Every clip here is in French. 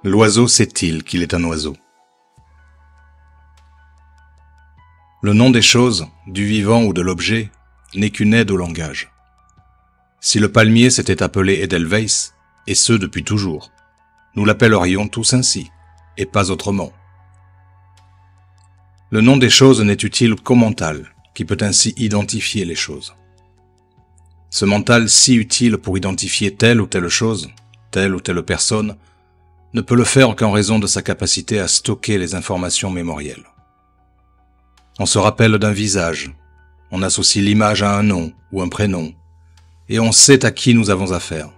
L'oiseau sait-il qu'il est un oiseau? Le nom des choses, du vivant ou de l'objet, n'est qu'une aide au langage. Si le palmier s'était appelé Edelweiss, et ce depuis toujours, nous l'appellerions tous ainsi, et pas autrement. Le nom des choses n'est utile qu'au mental, qui peut ainsi identifier les choses. Ce mental si utile pour identifier telle ou telle chose, telle ou telle personne, ne peut le faire qu'en raison de sa capacité à stocker les informations mémorielles. On se rappelle d'un visage, on associe l'image à un nom ou un prénom, et on sait à qui nous avons affaire,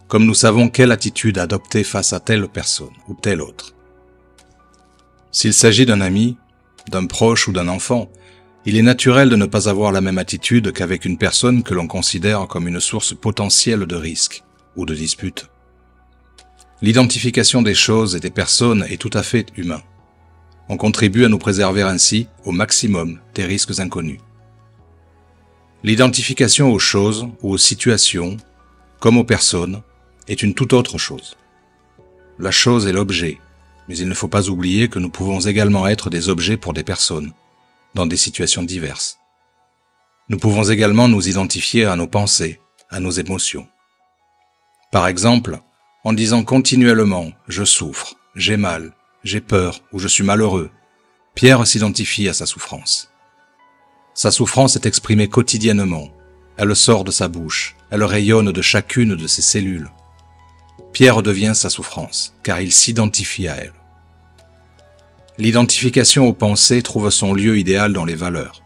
comme nous savons quelle attitude adopter face à telle personne ou telle autre. S'il s'agit d'un ami, d'un proche ou d'un enfant, il est naturel de ne pas avoir la même attitude qu'avec une personne que l'on considère comme une source potentielle de risque ou de dispute. L'identification des choses et des personnes est tout à fait humain. On contribue à nous préserver ainsi au maximum des risques inconnus. L'identification aux choses ou aux situations, comme aux personnes, est une toute autre chose. La chose est l'objet, mais il ne faut pas oublier que nous pouvons également être des objets pour des personnes, dans des situations diverses. Nous pouvons également nous identifier à nos pensées, à nos émotions. Par exemple, en disant continuellement « je souffre »,« j'ai mal »,« j'ai peur » ou « je suis malheureux », Pierre s'identifie à sa souffrance. Sa souffrance est exprimée quotidiennement, elle sort de sa bouche, elle rayonne de chacune de ses cellules. Pierre devient sa souffrance, car il s'identifie à elle. L'identification aux pensées trouve son lieu idéal dans les valeurs.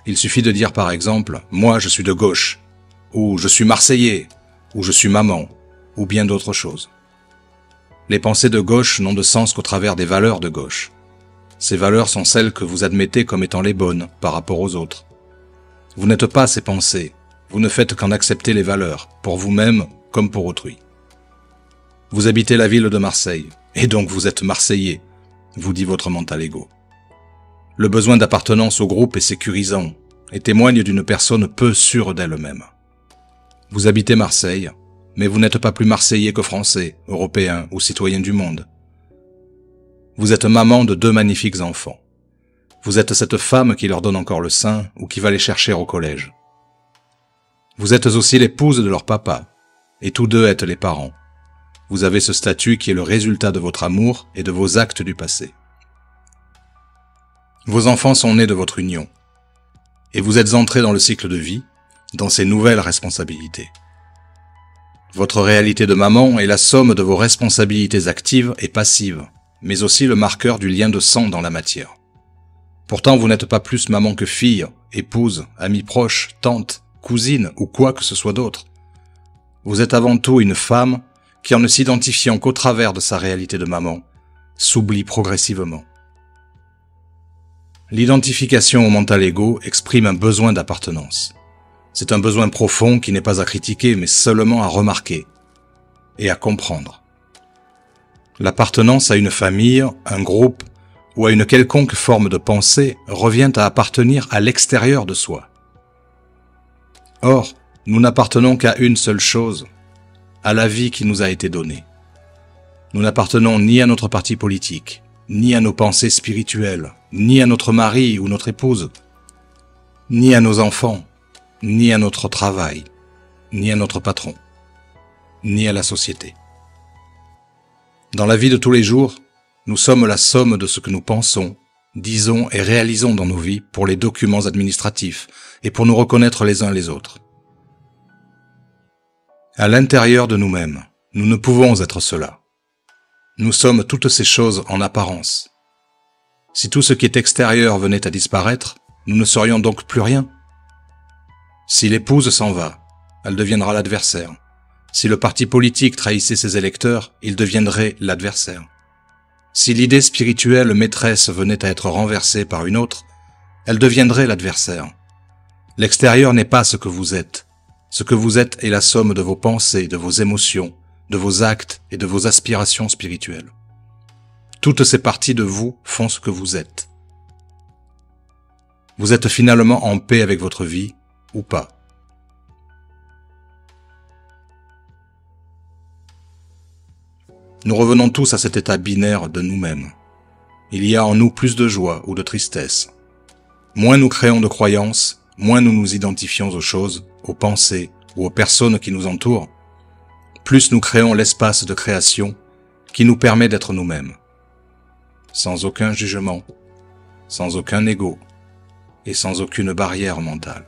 Il suffit de dire par exemple « moi je suis de gauche » ou « je suis marseillais » ou « je suis maman » ou bien d'autres choses. Les pensées de gauche n'ont de sens qu'au travers des valeurs de gauche. Ces valeurs sont celles que vous admettez comme étant les bonnes par rapport aux autres. Vous n'êtes pas ces pensées, vous ne faites qu'en accepter les valeurs, pour vous-même comme pour autrui. Vous habitez la ville de Marseille, et donc vous êtes Marseillais, vous dit votre mental ego. Le besoin d'appartenance au groupe est sécurisant et témoigne d'une personne peu sûre d'elle-même. Vous habitez Marseille, mais vous n'êtes pas plus Marseillais que Français, Européen ou citoyen du monde. Vous êtes maman de 2 magnifiques enfants. Vous êtes cette femme qui leur donne encore le sein ou qui va les chercher au collège. Vous êtes aussi l'épouse de leur papa, et tous deux êtes les parents. Vous avez ce statut qui est le résultat de votre amour et de vos actes du passé. Vos enfants sont nés de votre union, et vous êtes entrés dans le cycle de vie, dans ces nouvelles responsabilités. Votre réalité de maman est la somme de vos responsabilités actives et passives, mais aussi le marqueur du lien de sang dans la matière. Pourtant, vous n'êtes pas plus maman que fille, épouse, amie proche, tante, cousine ou quoi que ce soit d'autre. Vous êtes avant tout une femme qui, en ne s'identifiant qu'au travers de sa réalité de maman, s'oublie progressivement. L'identification au mental ego exprime un besoin d'appartenance. C'est un besoin profond qui n'est pas à critiquer, mais seulement à remarquer et à comprendre. L'appartenance à une famille, un groupe ou à une quelconque forme de pensée revient à appartenir à l'extérieur de soi. Or, nous n'appartenons qu'à une seule chose, à la vie qui nous a été donnée. Nous n'appartenons ni à notre parti politique, ni à nos pensées spirituelles, ni à notre mari ou notre épouse, ni à nos enfants, ni à notre travail, ni à notre patron, ni à la société. Dans la vie de tous les jours, nous sommes la somme de ce que nous pensons, disons et réalisons dans nos vies pour les documents administratifs et pour nous reconnaître les uns les autres. À l'intérieur de nous-mêmes, nous ne pouvons être cela. Nous sommes toutes ces choses en apparence. Si tout ce qui est extérieur venait à disparaître, nous ne serions donc plus rien. Si l'épouse s'en va, elle deviendra l'adversaire. Si le parti politique trahissait ses électeurs, il deviendrait l'adversaire. Si l'idée spirituelle maîtresse venait à être renversée par une autre, elle deviendrait l'adversaire. L'extérieur n'est pas ce que vous êtes. Ce que vous êtes est la somme de vos pensées, de vos émotions, de vos actes et de vos aspirations spirituelles. Toutes ces parties de vous font ce que vous êtes. Vous êtes finalement en paix avec votre vie, ou pas. Nous revenons tous à cet état binaire de nous-mêmes. Il y a en nous plus de joie ou de tristesse. Moins nous créons de croyances, moins nous nous identifions aux choses, aux pensées ou aux personnes qui nous entourent, plus nous créons l'espace de création qui nous permet d'être nous-mêmes, sans aucun jugement, sans aucun ego et sans aucune barrière mentale.